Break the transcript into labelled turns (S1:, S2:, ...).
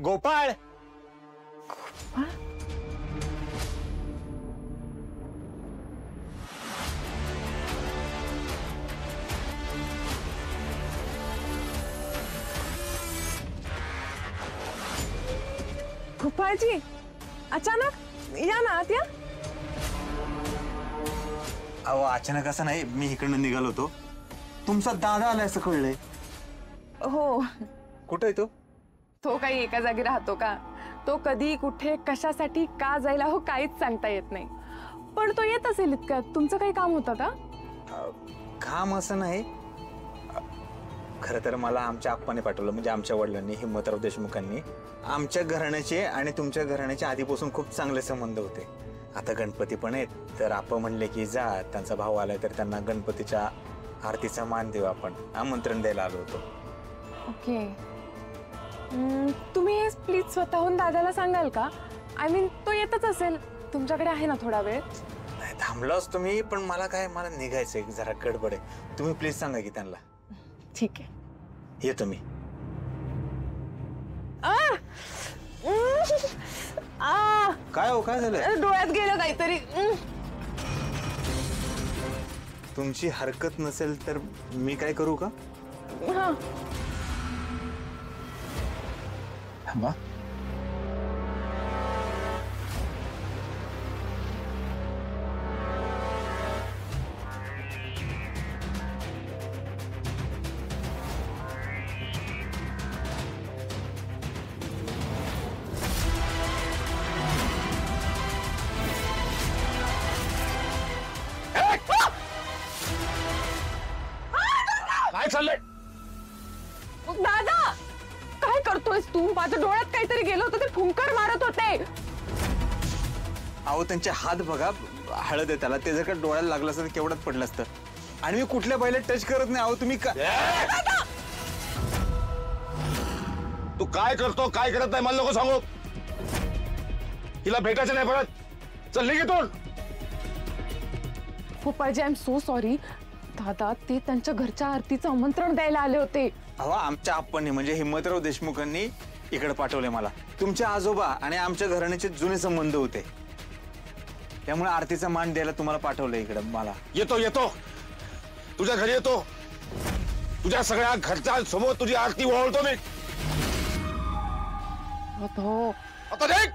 S1: गोपाळ
S2: गोपाळजी अचानक या ना आत या.
S1: अहो अचानक असं नाही, मी इकडनं निघालो होतो, तुमचा दादा आलाय असं कळलंय.
S2: हो.
S1: कुठे आहे तो?
S2: तो काही एका जागी राहतो का? तो कधी कुठे कशासाठी का जायला हो काहीच सांगता येत नाही. पण तो येत असेल इतक्यात. तुमचं काही काम होतं का?
S1: काम असं नाही, खरं तर मला आमच्या आप्पाने पाठवलं, म्हणजे आमच्या वडिलांनी, हिम्मतराव देशमुखांनी. आमच्या घराण्याचे आणि तुमच्या घराण्याचे आधीपासून खूप चांगले संबंध होते. आता गणपती पण आहेत, तर आपण म्हणले की जा, त्यांचा भाऊ आलाय तर त्यांना गणपतीच्या आरतीचा मान देऊ, आपण आमंत्रण द्यायला आलो होतो.
S2: ओके. तुम्ही प्लीज स्वतःहून दादाला सांगाल का? आय मीन तो येतच असेल, तुमच्याकडे आहे ना थोडा वेळ?
S1: नाही थांबलाच तुम्ही, पण मला निघायचंय, जरा गडबड आहे. तुम्ही प्लीज सांगा की त्यांना.
S2: ठीक आहे,
S1: येतो मी. काय हो, काय झालं?
S2: डोळ्यात गेलं काहीतरी.
S1: तुमची हरकत नसेल तर मी काय करू का?
S2: हा.
S1: थांबा.
S3: काय चाललंय?
S2: दादा काय करतोयस तू? माझ्या डोळ्यात काहीतरी गेलं होतं, ते फुंकर मारत होते.
S1: अहो त्यांचे हात बघा, हळद आहे त्याला, ते जर का डोळ्याला लागलं असतं तर केवढ्यात पडलं असतं. आणि मी कुठल्या बाईला टच करत नाही. अहो तुम्ही
S3: तू काय करतो काय करत नाही मला नको सांगू. हिला भेटायचं नाही परत. चल निघितून.
S2: गोपाळजी आय एम सो सॉरी. दादा ते त्यांच्या घरच्या आरतीचं आमंत्रण द्यायला आले होते.
S1: अहो आमच्या आप्पांनी, म्हणजे हिम्मतराव देशमुखांनी इकडे पाठवले मला. तुमचे आजोबा आणि आमच्या घराण्याचे जुने संबंध होते, त्यामुळे आरतीचा मान द्यायला तुम्हाला पाठवलं इकडे मला.
S3: येतो येतो तुझ्या घरी येतो. तुझ्या सगळ्या घरच्या समोर तुझी आरती ओवाळतो मी.
S2: हो
S3: आता देख.